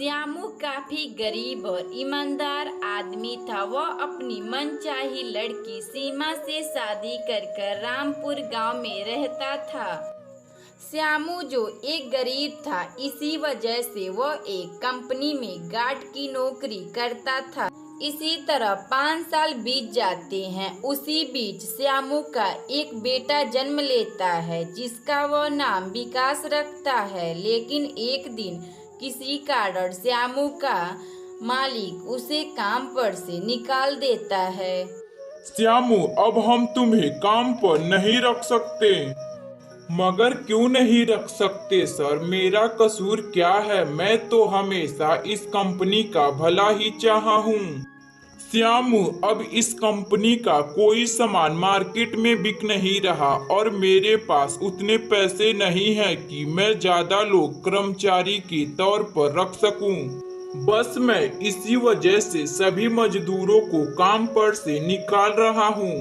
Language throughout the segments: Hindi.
श्यामू काफी गरीब और ईमानदार आदमी था। वह अपनी मनचाही लड़की सीमा से शादी कर रामपुर गांव में रहता था। श्यामू जो एक गरीब था, इसी वजह से वह एक कंपनी में गार्ड की नौकरी करता था। इसी तरह 5 साल बीत जाते हैं। उसी बीच श्यामू का एक बेटा जन्म लेता है, जिसका वह नाम विकास रखता है। लेकिन एक दिन किसी कारण श्यामू का मालिक उसे काम पर से निकाल देता है। श्यामू, अब हम तुम्हें काम पर नहीं रख सकते। मगर क्यों नहीं रख सकते सर? मेरा कसूर क्या है? मैं तो हमेशा इस कंपनी का भला ही चाहा हूँ। श्यामू, अब इस कंपनी का कोई सामान मार्केट में बिक नहीं रहा और मेरे पास उतने पैसे नहीं हैं कि मैं ज्यादा लोग कर्मचारी के तौर पर रख सकूं। बस मैं इसी वजह से सभी मजदूरों को काम पर से निकाल रहा हूं।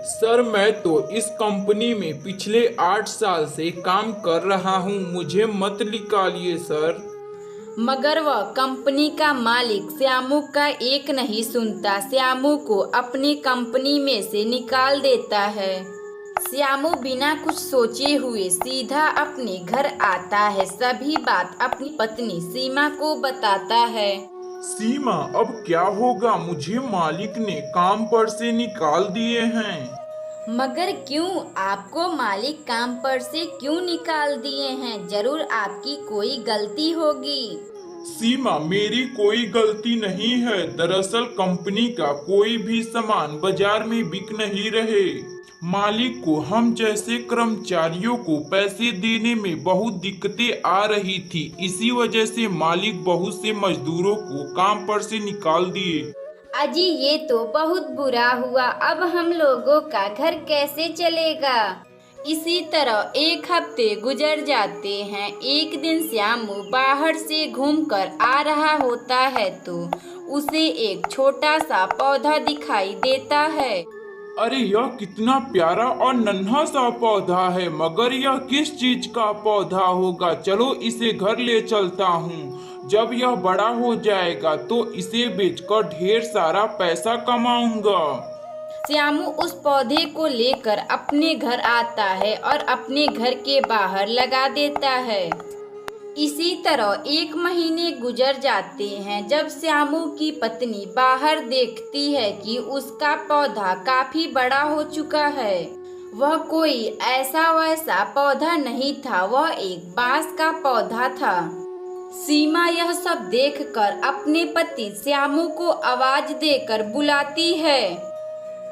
सर, मैं तो इस कंपनी में पिछले 8 साल से काम कर रहा हूं। मुझे मत निकालिए सर। मगर वह कंपनी का मालिक श्यामू का एक नहीं सुनता। श्यामू को अपनी कंपनी में से निकाल देता है। श्यामू बिना कुछ सोचे हुए सीधा अपने घर आता है। सभी बात अपनी पत्नी सीमा को बताता है। सीमा, अब क्या होगा? मुझे मालिक ने काम पर से निकाल दिए हैं। मगर क्यों? आपको मालिक काम पर से क्यों निकाल दिए हैं? जरूर आपकी कोई गलती होगी। सीमा, मेरी कोई गलती नहीं है। दरअसल कंपनी का कोई भी सामान बाजार में बिक नहीं रहे। मालिक को हम जैसे कर्मचारियों को पैसे देने में बहुत दिक्कतें आ रही थी। इसी वजह से मालिक बहुत से मजदूरों को काम पर से निकाल दिए। अजी, ये तो बहुत बुरा हुआ। अब हम लोगों का घर कैसे चलेगा? इसी तरह एक हफ्ते गुजर जाते हैं। एक दिन श्यामू बाहर से घूमकर आ रहा होता है तो उसे एक छोटा सा पौधा दिखाई देता है। अरे, यह कितना प्यारा और नन्हा सा पौधा है। मगर यह किस चीज का पौधा होगा? चलो इसे घर ले चलता हूँ। जब यह बड़ा हो जाएगा तो इसे बेचकर ढेर सारा पैसा कमाऊंगा। श्यामू उस पौधे को लेकर अपने घर आता है और अपने घर के बाहर लगा देता है। इसी तरह 1 महीने गुजर जाते हैं। जब श्यामू की पत्नी बाहर देखती है कि उसका पौधा काफी बड़ा हो चुका है। वह कोई ऐसा वैसा पौधा नहीं था, वह एक बांस का पौधा था। सीमा यह सब देखकर अपने पति श्यामू को आवाज देकर बुलाती है।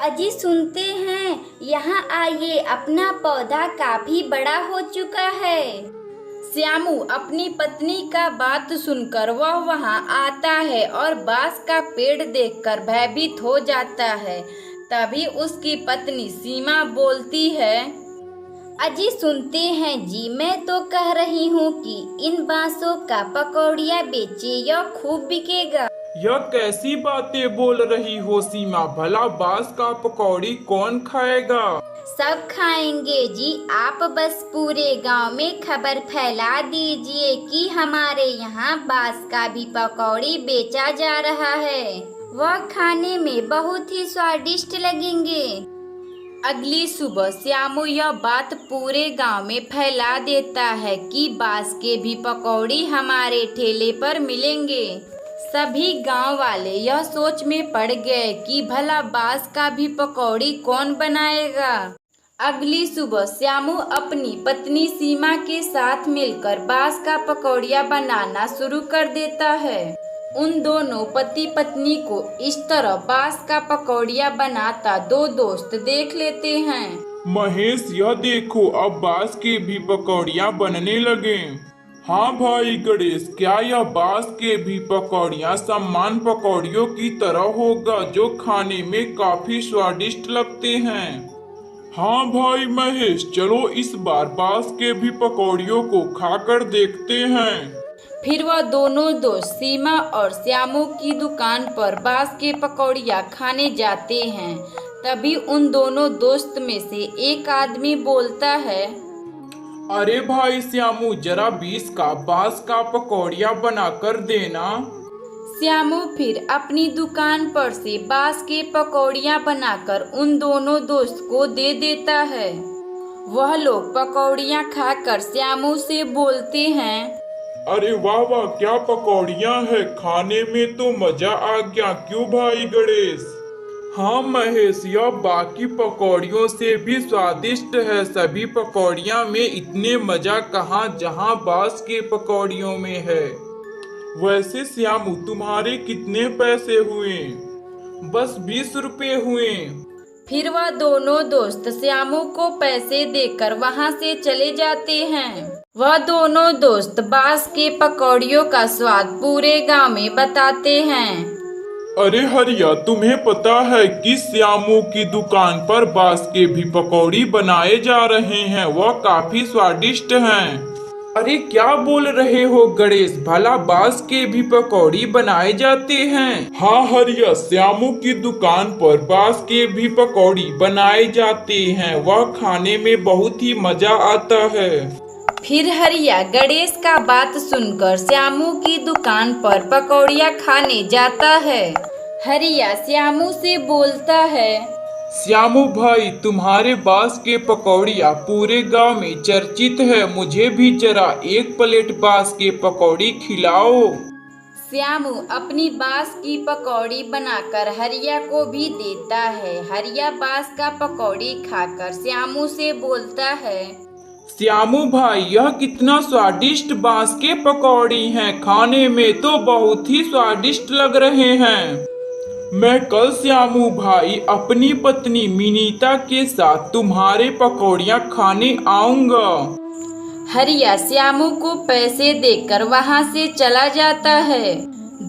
अजी, सुनते हैं? यहाँ आइए, अपना पौधा काफी बड़ा हो चुका है। श्यामू अपनी पत्नी का बात सुनकर वह वहाँ आता है और बांस का पेड़ देखकर भयभीत हो जाता है। तभी उसकी पत्नी सीमा बोलती है। अजी, सुनते हैं जी? मैं तो कह रही हूँ कि इन बांसों का पकौड़िया बेचे, यह खूब बिकेगा। यह कैसी बातें बोल रही हो सीमा? भला बांस का पकौड़ी कौन खाएगा? सब खाएंगे जी। आप बस पूरे गांव में खबर फैला दीजिए कि हमारे यहाँ बांस का भी पकौड़ी बेचा जा रहा है। वह खाने में बहुत ही स्वादिष्ट लगेंगे। अगली सुबह श्यामू यह बात पूरे गांव में फैला देता है कि बांस के भी पकौड़ी हमारे ठेले पर मिलेंगे। सभी गांव वाले यह सोच में पड़ गए कि भला बांस का भी पकौड़ी कौन बनाएगा। अगली सुबह श्यामू अपनी पत्नी सीमा के साथ मिलकर बांस का पकौड़िया बनाना शुरू कर देता है। उन दोनों पति पत्नी को इस तरह बांस का पकौड़िया बनाता 2 दोस्त देख लेते हैं। महेश, यह देखो, अब बांस के भी पकौड़िया बनने लगे। हाँ भाई गणेश, क्या यह बांस के भी पकौड़िया सामान्य पकौड़ियों की तरह होगा जो खाने में काफी स्वादिष्ट लगते हैं? हाँ भाई महेश, चलो इस बार बांस के भी पकौड़ियों को खाकर देखते हैं। फिर वह दोनों दोस्त सीमा और श्यामू की दुकान पर बांस के पकौड़िया खाने जाते हैं। तभी उन दोनों दोस्त में से एक आदमी बोलता है। अरे भाई श्यामू, जरा 20 का बांस का पकौड़िया बना कर देना। श्यामू फिर अपनी दुकान पर से बांस के पकौड़ियाँ बनाकर उन दोनों दोस्त को दे देता है। वह लोग पकौड़ियाँ खाकर श्यामू से बोलते हैं, अरे वाह वाह, क्या पकौड़ियाँ है, खाने में तो मजा आ गया, क्यों भाई गणेश? हाँ महेश, यह बाकी पकौड़ियों से भी स्वादिष्ट है। सभी पकौड़ियाँ में इतने मजा कहाँ जहाँ बांस के पकौड़ियों में है। वैसे श्यामू, तुम्हारे कितने पैसे हुए? बस 20 रुपए हुए। फिर वह दोनों दोस्त श्यामू को पैसे देकर वहां से चले जाते हैं। वह दोनों दोस्त बांस के पकौड़ियों का स्वाद पूरे गांव में बताते हैं। अरे हरिया, तुम्हें पता है कि श्यामू की दुकान पर बांस के भी पकौड़ी बनाए जा रहे हैं, वह काफी स्वादिष्ट हैं। अरे क्या बोल रहे हो गणेश, भला बांस के भी पकौड़ी बनाए जाते हैं? हाँ हरिया, श्यामू की दुकान पर बांस के भी पकौड़ी बनाए जाते हैं, वह खाने में बहुत ही मजा आता है। फिर हरिया गणेश का बात सुनकर श्यामू की दुकान पर पकौड़ियाँ खाने जाता है। हरिया श्यामू से बोलता है, श्यामू भाई, तुम्हारे बांस के पकौड़िया पूरे गांव में चर्चित है, मुझे भी जरा एक प्लेट बांस के पकौड़ी खिलाओ। श्यामू अपनी बांस की पकौड़ी बनाकर हरिया को भी देता है। हरिया बांस का पकौड़ी खाकर श्यामू से बोलता है, श्यामू भाई, यह कितना स्वादिष्ट बांस के पकौड़ी हैं, खाने में तो बहुत ही स्वादिष्ट लग रहे हैं। मैं कल श्यामू भाई अपनी पत्नी मिनीता के साथ तुम्हारे पकौड़ियाँ खाने आऊंगा। हरिया श्यामू को पैसे देकर वहां से चला जाता है।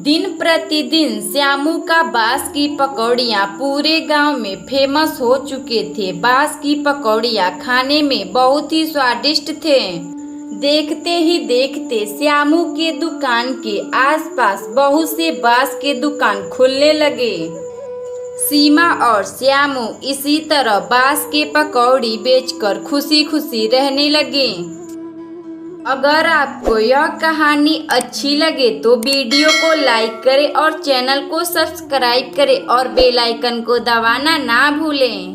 दिन प्रतिदिन श्यामू का बांस की पकौड़ियाँ पूरे गांव में फेमस हो चुके थे। बांस की पकौड़ियाँ खाने में बहुत ही स्वादिष्ट थे। देखते ही देखते श्यामू के दुकान के आसपास बहुत से बांस के दुकान खुलने लगे। सीमा और श्यामू इसी तरह बांस के पकौड़ी बेचकर खुशी खुशी रहने लगे। अगर आपको यह कहानी अच्छी लगे तो वीडियो को लाइक करें और चैनल को सब्सक्राइब करें और बेल आइकन को दबाना ना भूलें।